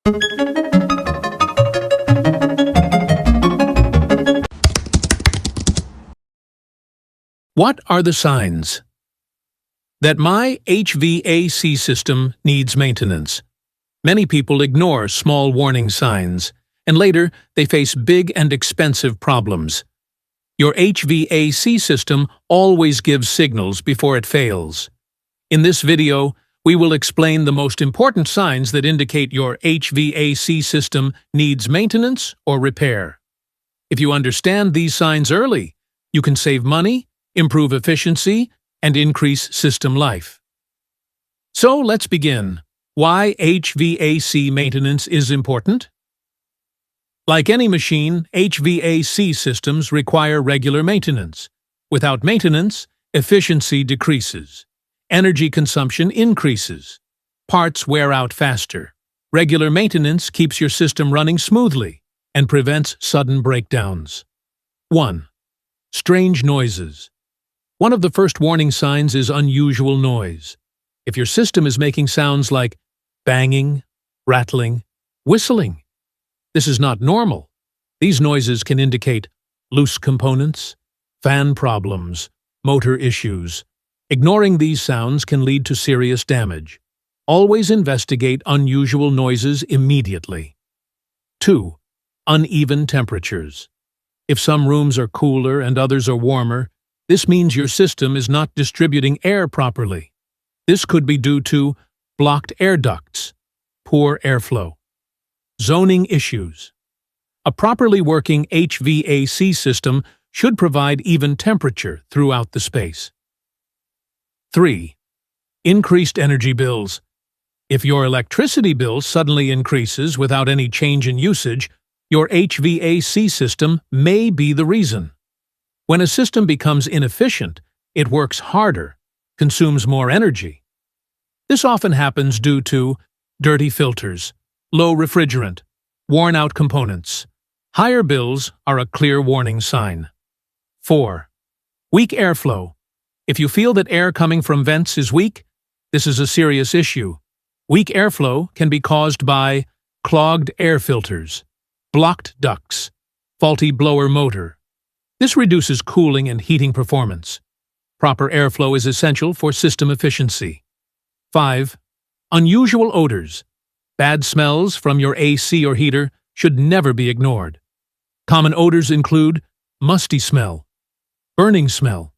What are the signs that my HVAC system needs maintenance? Many people ignore small warning signs, and later they face big and expensive problems. Your HVAC system always gives signals before it fails. In this video, we will explain the most important signs that indicate your HVAC system needs maintenance or repair. If you understand these signs early, you can save money, improve efficiency, and increase system life. So let's begin. Why HVAC maintenance is important? Like any machine, HVAC systems require regular maintenance. Without maintenance, efficiency decreases. Energy consumption increases. Parts wear out faster. Regular maintenance keeps your system running smoothly and prevents sudden breakdowns. 1. Strange noises. One of the first warning signs is unusual noise. If your system is making sounds like banging, rattling, whistling, this is not normal. These noises can indicate loose components, fan problems, motor issues. Ignoring these sounds can lead to serious damage. Always investigate unusual noises immediately. 2. Uneven temperatures. If some rooms are cooler and others are warmer, this means your system is not distributing air properly. This could be due to blocked air ducts, poor airflow. Zoning issues. A properly working HVAC system should provide even temperature throughout the space. 3. Increased energy bills. If your electricity bill suddenly increases without any change in usage, your HVAC system may be the reason. When a system becomes inefficient, it works harder, consumes more energy. This often happens due to dirty filters, low refrigerant, worn-out components. Higher bills are a clear warning sign. 4. Weak airflow. If you feel that air coming from vents is weak, this is a serious issue. Weak airflow can be caused by clogged air filters, blocked ducts, faulty blower motor. This reduces cooling and heating performance. Proper airflow is essential for system efficiency. 5. Unusual odors. Bad smells from your AC or heater should never be ignored. Common odors include musty smell, burning smell.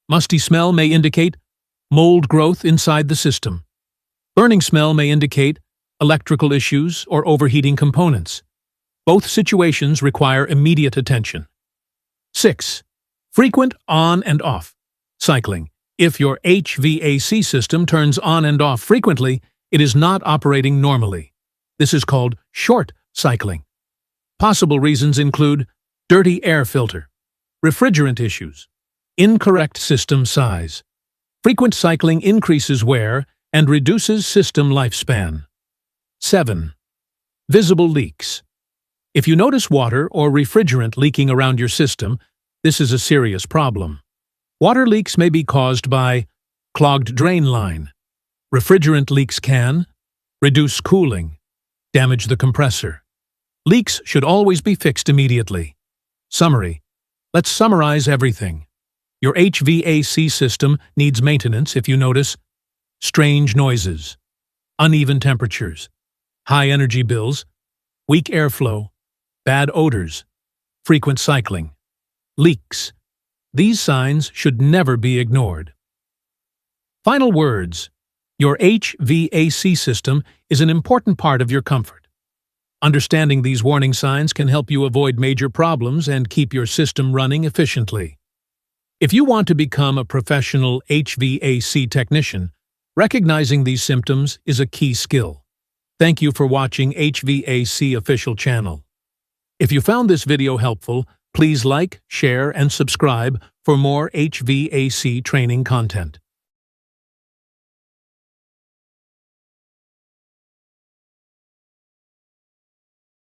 Musty smell may indicate mold growth inside the system. Burning smell may indicate electrical issues or overheating components. Both situations require immediate attention. 6. Frequent on and off cycling. If your HVAC system turns on and off frequently, it is not operating normally. This is called short cycling. Possible reasons include dirty air filter, refrigerant issues, incorrect system size. Frequent cycling increases wear and reduces system lifespan. 7. Visible leaks. If you notice water or refrigerant leaking around your system, this is a serious problem. Water leaks may be caused by clogged drain line. Refrigerant leaks can reduce cooling, damage the compressor. Leaks should always be fixed immediately. Summary. Let's summarize everything. Your HVAC system needs maintenance if you notice strange noises, uneven temperatures, high energy bills, weak airflow, bad odors, frequent cycling, leaks. These signs should never be ignored. Final words. Your HVAC system is an important part of your comfort. Understanding these warning signs can help you avoid major problems and keep your system running efficiently. If you want to become a professional HVAC technician, recognizing these symptoms is a key skill. Thank you for watching HVAC Official Channel. If you found this video helpful, please like, share, and subscribe for more HVAC training content.